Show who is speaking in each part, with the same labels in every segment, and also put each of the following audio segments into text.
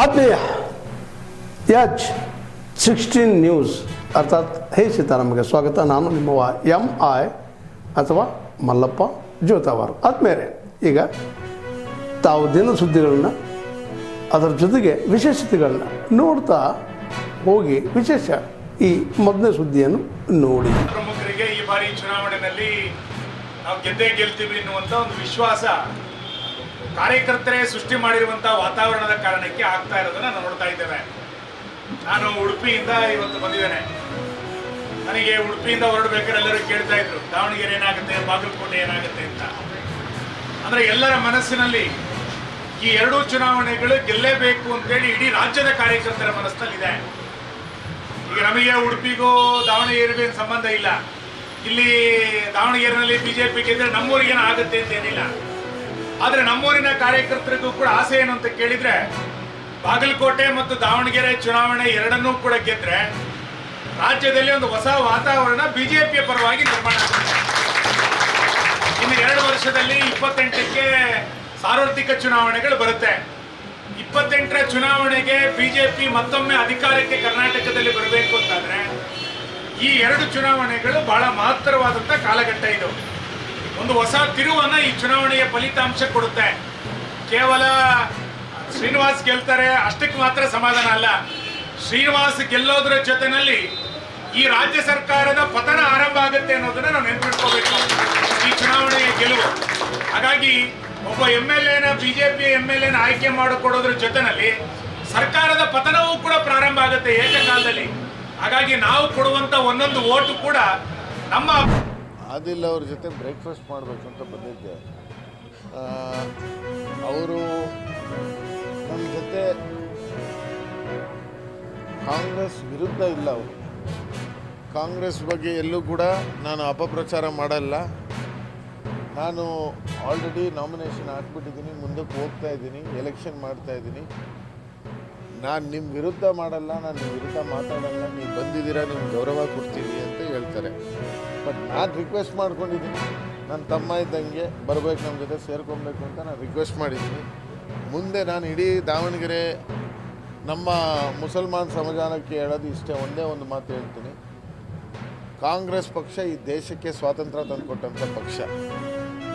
Speaker 1: ಆತ್ಮೀಯ H16 news ಅರ್ಥಾತ್ ಹೇ ಸೀತಾರಾಮಗೆ ಸ್ವಾಗತ. ನಾನು ನಿಮ್ಮವ MI ಅಥವಾ ಮಲ್ಲಪ್ಪ ಜೋತಾವಾರ್. ಆದ್ಮೇಲೆ ಈಗ ತಾವು ದಿನ ಸುದ್ದಿಗಳನ್ನ ಅದರ ಜೊತೆಗೆ ವಿಶೇಷತೆಗಳನ್ನ ನೋಡ್ತಾ ಹೋಗಿ ವಿಶೇಷ ಈ ಮೊದಲನೇ ಸುದ್ದಿಯನ್ನು ನೋಡಿ.
Speaker 2: ಪ್ರಮುಖರಿಗೆ ಈ ಬಾರಿ ಚುನಾವಣೆಯಲ್ಲಿ ನಾವು ಗೆದ್ದೇ ಗೆಲ್ತೀವಿ ಎನ್ನುವಂಥ ಒಂದು ವಿಶ್ವಾಸ ಕಾರ್ಯಕರ್ತರೇ ಸೃಷ್ಟಿ ಮಾಡಿರುವಂತಹ ವಾತಾವರಣದ ಕಾರಣಕ್ಕೆ ಆಗ್ತಾ ಇರೋದನ್ನ ನಾವು ನೋಡ್ತಾ ಇದ್ದೇವೆ. ನಾನು ಉಡುಪಿಯಿಂದ ಇವತ್ತು ಬಂದಿದ್ದೇನೆ. ನನಗೆ ಉಡುಪಿಯಿಂದ ಹೊರಡಬೇಕಾದ್ರೆ ಎಲ್ಲರೂ ಕೇಳ್ತಾ ಇದ್ರು ದಾವಣಗೆರೆ ಏನಾಗುತ್ತೆ, ಬಾಗಲಕೋಟೆ ಏನಾಗುತ್ತೆ ಅಂತ. ಅಂದ್ರೆ ಎಲ್ಲರ ಮನಸ್ಸಿನಲ್ಲಿ ಈ ಎರಡೂ ಚುನಾವಣೆಗಳು ಗೆಲ್ಲೇಬೇಕು ಅಂತೇಳಿ ಇಡೀ ರಾಜ್ಯದ ಕಾರ್ಯಕರ್ತರ ಮನಸ್ಸಿನಲ್ಲಿದೆ. ಈಗ ನಮಗೆ ಉಡುಪಿಗೂ ದಾವಣಗೆರೆಗೂ ಏನು ಸಂಬಂಧ ಇಲ್ಲ. ಇಲ್ಲಿ ದಾವಣಗೆರೆನಲ್ಲಿ ಬಿಜೆಪಿ ಗೆದ್ದರೆ ನಮ್ಮೂರಿಗೇನು ಆಗುತ್ತೆ ಅಂತ ಏನಿಲ್ಲ. ಆದರೆ ನಮ್ಮೂರಿನ ಕಾರ್ಯಕರ್ತರಿಗೂ ಕೂಡ ಆಸೆ ಏನು ಅಂತ ಕೇಳಿದ್ರೆ ಬಾಗಲಕೋಟೆ ಮತ್ತು ದಾವಣಗೆರೆ ಚುನಾವಣೆ ಎರಡನ್ನೂ ಕೂಡ ಗೆದ್ರೆ ರಾಜ್ಯದಲ್ಲಿ ಒಂದು ಹೊಸ ವಾತಾವರಣ ಬಿಜೆಪಿಯ ಪರವಾಗಿ ನಿರ್ಮಾಣ ಆಗುತ್ತೆ. ಇನ್ನು 2 ವರ್ಷದಲ್ಲಿ 28ಕ್ಕೆ ಸಾರ್ವತ್ರಿಕ ಚುನಾವಣೆಗಳು ಬರುತ್ತೆ. 28ರ ಚುನಾವಣೆಗೆ ಬಿಜೆಪಿ ಮತ್ತೊಮ್ಮೆ ಅಧಿಕಾರಕ್ಕೆ ಕರ್ನಾಟಕದಲ್ಲಿ ಬರಬೇಕು ಅಂತಾದ್ರೆ ಈ 2 ಚುನಾವಣೆಗಳು ಬಹಳ ಮಹತ್ತರವಾದಂಥ ಕಾಲಘಟ್ಟ. ಇದು ಒಂದು ಹೊಸ ತಿರುವನ್ನ ಈ ಚುನಾವಣೆಯ ಫಲಿತಾಂಶ ಕೊಡುತ್ತೆ. ಕೇವಲ ಶ್ರೀನಿವಾಸ್ ಗೆಲ್ತಾರೆ ಅಷ್ಟಕ್ಕೆ ಮಾತ್ರ ಸಮಾಧಾನ ಅಲ್ಲ. ಶ್ರೀನಿವಾಸ್ ಗೆಲ್ಲೋದ್ರ ಜೊತೆನಲ್ಲಿ ಈ ರಾಜ್ಯ ಸರ್ಕಾರದ ಪತನ ಆರಂಭ ಆಗುತ್ತೆ ಅನ್ನೋದನ್ನ ನಾವು ನೆನಪಿಟ್ಕೋಬೇಕು ಈ ಚುನಾವಣೆಯ ಗೆಲುವು. ಹಾಗಾಗಿ ಒಬ್ಬ MLAನ ಬಿಜೆಪಿ MLAನ ಆಯ್ಕೆ ಮಾಡಿಕೊಡೋದ್ರ ಜೊತೆನಲ್ಲಿ ಸರ್ಕಾರದ ಪತನವೂ ಕೂಡ ಪ್ರಾರಂಭ ಆಗುತ್ತೆ ಏಕಕಾಲದಲ್ಲಿ. ಹಾಗಾಗಿ ನಾವು ಕೊಡುವಂತ ಒಂದೊಂದು ಓಟು ಕೂಡ ನಮ್ಮ
Speaker 3: ಆದಿಲ್ ಅವ್ರ ಜೊತೆ ಬ್ರೇಕ್ಫಾಸ್ಟ್ ಮಾಡಬೇಕು ಅಂತ ಬಂದಿದ್ದೆ. ಅವರು ನಮ್ಮ ಜೊತೆ ಕಾಂಗ್ರೆಸ್ ವಿರುದ್ಧ ಇಲ್ಲ. ಅವರು ಕಾಂಗ್ರೆಸ್ ಬಗ್ಗೆ ಎಲ್ಲೂ ಕೂಡ ನಾನು ಅಪಪ್ರಚಾರ ಮಾಡಲ್ಲ. ನಾನು ಆಲ್ರೆಡಿ ನಾಮಿನೇಷನ್ ಹಾಕ್ಬಿಟ್ಟಿದ್ದೀನಿ, ಮುಂದಕ್ಕೆ ಹೋಗ್ತಾ ಇದ್ದೀನಿ, ಎಲೆಕ್ಷನ್ ಮಾಡ್ತಾ ಇದ್ದೀನಿ. ನಾನು ನಿಮ್ಮ ವಿರುದ್ಧ ಮಾಡಲ್ಲ, ನಾನು ನಿಮ್ಮ ವಿರುದ್ಧ ಮಾತಾಡಲ್ಲ. ನೀವು ಬಂದಿದ್ದೀರಾ, ನಿಮ್ಗೆ ಗೌರವ ಕೊಡ್ತೀವಿ ಅಂತ ಹೇಳ್ತಾರೆ. ಬಟ್ ನಾನು ರಿಕ್ವೆಸ್ಟ್ ಮಾಡ್ಕೊಂಡಿದ್ದೀನಿ, ನನ್ನ ತಮ್ಮ ಇದ್ದಂಗೆ ಬರಬೇಕು, ನಮ್ಮ ಜೊತೆ ಸೇರ್ಕೊಬೇಕು ಅಂತ ನಾನು ರಿಕ್ವೆಸ್ಟ್ ಮಾಡಿದ್ದೀನಿ. ಮುಂದೆ ನಾನು ಇಡೀ ದಾವಣಗೆರೆ ನಮ್ಮ ಮುಸಲ್ಮಾನ್ ಸಮಾಜಕ್ಕೆ ಹೇಳೋದು ಇಷ್ಟೇ, ಒಂದೇ ಒಂದು ಮಾತು ಹೇಳ್ತೀನಿ. ಕಾಂಗ್ರೆಸ್ ಪಕ್ಷ ಈ ದೇಶಕ್ಕೆ ಸ್ವಾತಂತ್ರ್ಯ ತಂದುಕೊಟ್ಟಂಥ ಪಕ್ಷ.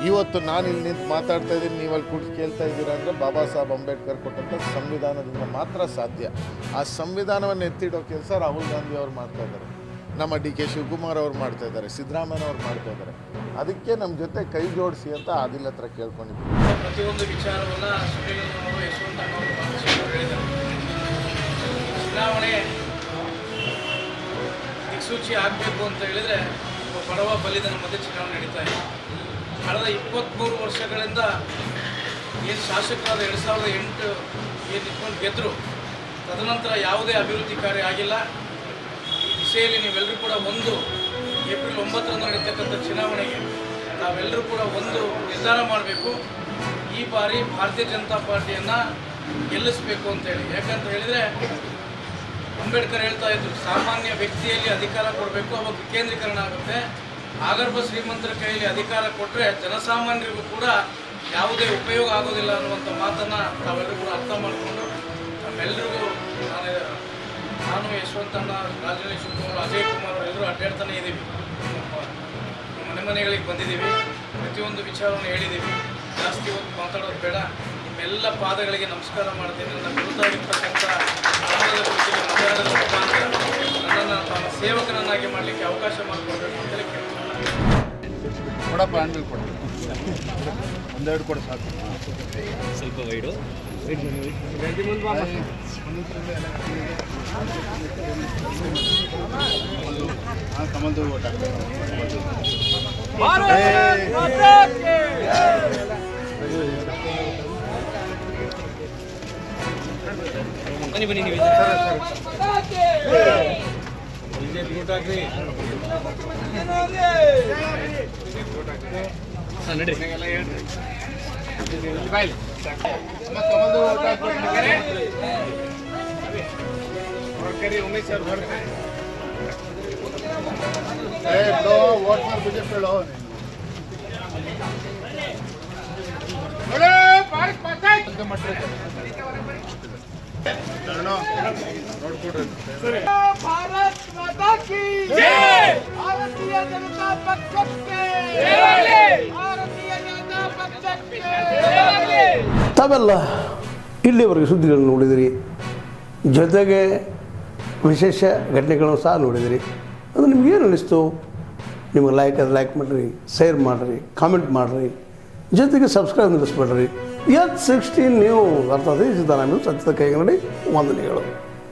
Speaker 3: ಇವತ್ತು ನಾನು ಇಲ್ಲಿ ನಿಂತು ಮಾತಾಡ್ತಾ ಇದ್ದೀನಿ, ನೀವು ಅಲ್ಲಿ ಕೂಡಿ ಕೇಳ್ತಾ ಇದ್ದೀರಾ ಅಂದರೆ ಬಾಬಾ ಸಾಹೇಬ್ ಅಂಬೇಡ್ಕರ್ ಕೊಟ್ಟಂಥ ಸಂವಿಧಾನದಿಂದ ಮಾತ್ರ ಸಾಧ್ಯ. ಆ ಸಂವಿಧಾನವನ್ನು ಎತ್ತಿಡೋ ಕೆಲಸ ರಾಹುಲ್ ಗಾಂಧಿ ಅವರು ಮಾಡ್ತಾ ಇದ್ದಾರೆ, ನಮ್ಮ DK ಶಿವಕುಮಾರ್ ಅವ್ರು ಮಾಡ್ತಾ ಇದ್ದಾರೆ, ಸಿದ್ದರಾಮಯ್ಯ ಅವ್ರು ಮಾಡ್ತಾ ಇದ್ದಾರೆ. ಅದಕ್ಕೆ ನಮ್ಮ ಜೊತೆ ಕೈ ಜೋಡಿಸಿ ಅಂತ ಆದಿಲ್ ಹತ್ರ ಕೇಳ್ಕೊಂಡಿದ್ದೀವಿ.
Speaker 4: ಪ್ರತಿಯೊಂದು ವಿಚಾರವನ್ನು ಚುನಾವಣೆ ದಿಕ್ಸೂಚಿ ಆಗಬೇಕು ಅಂತ ಹೇಳಿದರೆ ಬಡವ ಬಲಿದನ ಮಧ್ಯೆ ಚುನಾವಣೆ ನಡೀತಾ ಇದೆ. ಕಳೆದ 23 ವರ್ಷಗಳಿಂದ ಏನು ಶಾಸಕರಾದ 2008 ಏನು ನಿಂತ್ಕೊಂಡು ಗೆದ್ದರು, ತದನಂತರ ಯಾವುದೇ ಅಭಿವೃದ್ಧಿ ಕಾರ್ಯ ಆಗಿಲ್ಲ. ಈ ದಿಶೆಯಲ್ಲಿ ನೀವೆಲ್ಲರೂ ಕೂಡ ಒಂದು ಏಪ್ರಿಲ್ 9ರಂದು ನಡೀತಕ್ಕಂಥ ಚುನಾವಣೆಗೆ ನಾವೆಲ್ಲರೂ ಕೂಡ ಒಂದು ನಿರ್ಧಾರ ಮಾಡಬೇಕು. ಈ ಬಾರಿ ಭಾರತೀಯ ಜನತಾ ಪಾರ್ಟಿಯನ್ನು ಗೆಲ್ಲಿಸಬೇಕು ಅಂತೇಳಿ. ಯಾಕಂತ ಹೇಳಿದರೆ ಅಂಬೇಡ್ಕರ್ ಹೇಳ್ತಾ ಇದ್ರು, ಸಾಮಾನ್ಯ ವ್ಯಕ್ತಿಯಲ್ಲಿ ಅಧಿಕಾರ ಕೊಡಬೇಕು, ಅವಾಗ ವಿಕೇಂದ್ರೀಕರಣ ಆಗುತ್ತೆ. ಆಗರ್ಭ ಶ್ರೀಮಂತರ ಕೈಯಲ್ಲಿ ಅಧಿಕಾರ ಕೊಟ್ಟರೆ ಜನಸಾಮಾನ್ಯರಿಗೂ ಕೂಡ ಯಾವುದೇ ಉಪಯೋಗ ಆಗೋದಿಲ್ಲ ಅನ್ನುವಂಥ ಮಾತನ್ನು ತಾವೆಲ್ಲರೂ ಕೂಡ ಅರ್ಥ ಮಾಡಿಕೊಂಡು ನಮ್ಮೆಲ್ಲರಿಗೂ ನಾನು ಯಶವಂತಣ್ಣ, ರಾಜೇಂದ್ರ ಶಿವಕುಮಾರ್, ಅಜಯ್ ಕುಮಾರ್ ಎಲ್ಲರೂ ಅಡ್ಡಾಡ್ತಾನೆ ಇದ್ದೀವಿ. ನಮ್ಮ ಮನೆಗಳಿಗೆ ಬಂದಿದ್ದೀವಿ, ಪ್ರತಿಯೊಂದು ವಿಚಾರವನ್ನು ಹೇಳಿದ್ದೀವಿ. ಜಾಸ್ತಿ ಹೊತ್ತು ಮಾತಾಡೋದು ಬೇಡ. ನಿಮ್ಮೆಲ್ಲ ಪಾದಗಳಿಗೆ ನಮಸ್ಕಾರ ಮಾಡ್ತೀನಿ. ನನ್ನ ವಿರುದ್ಧವಾಗಿರ್ತಕ್ಕಂಥ ನನ್ನನ್ನು ತಮ್ಮ ಸೇವಕನನ್ನಾಗಿ ಮಾಡಲಿಕ್ಕೆ ಅವಕಾಶ ಮಾಡಿಕೊಡ್ಬೇಕು ಅಂತೇಳಿ
Speaker 5: ಕೊಡಪ್ಪ. ಹ್ಯಾಂಡಲ್ ಕೊಡ, ಒಂದೆರಡು ಕೊಡ ಸಾಕು, ಸ್ವಲ್ಪ ವೈಡು. ಕಮಲ್ದು ಓಟ್ ಬನ್ನಿ ಬನ್ನಿ, ನೀವು ಬಿಜೆಪಿ ಓಟ್ ಹಾಕ್ರಿ. ಹಾಂ ನಡಿ, ಎಲ್ಲ ಹೇಳ್ರಿ. ಬಾಯ್ ಕಮಲ್ದು ಓಟ್ ಹಾಕಿ ಉಮೇಶ್ ಸರ್ ಬರ್ತಾರೆ.
Speaker 3: ವೋಟ್ ಮಾಡಿ ಬಿಜೆಪಿ ಹೇಳೋ.
Speaker 6: भारत माता की जय। भारतीय जनता पक्षಕ್ಕೆ भारतीಯ ಜನತಾ ಪಕ್ಷಕ್ಕೆ
Speaker 1: ತಾವೆಲ್ಲ ಇಲ್ಲಿವರೆಗೆ ಸುದ್ದಿಗಳನ್ನು ನೋಡಿದಿರಿ, ಜೊತೆಗೆ ವಿಶೇಷ ಘಟನೆಗಳನ್ನು ಸಹ ನೋಡಿದಿರಿ. ಅದು ನಿಮ್ಗೇನು ಅನ್ನಿಸ್ತು? ನಿಮಗೆ ಲೈಕ್ ಮಾಡಿರಿ, ಶೇರ್ ಮಾಡಿರಿ, ಕಾಮೆಂಟ್ ಮಾಡಿರಿ, ಜೊತೆಗೆ ಸಬ್ಸ್ಕ್ರೈಬ್ ನಿಲ್ಲಿಸ್ಬೇಡ್ರಿ. H16 ನ್ಯೂಸ್ ಅರ್ಥಾತ್ ಸಿದ್ದರಾಮಯ್ಯ ಸತ್ಯದ ಕೈಗನ್ನಡಿ ವಂದನೆಗಳು.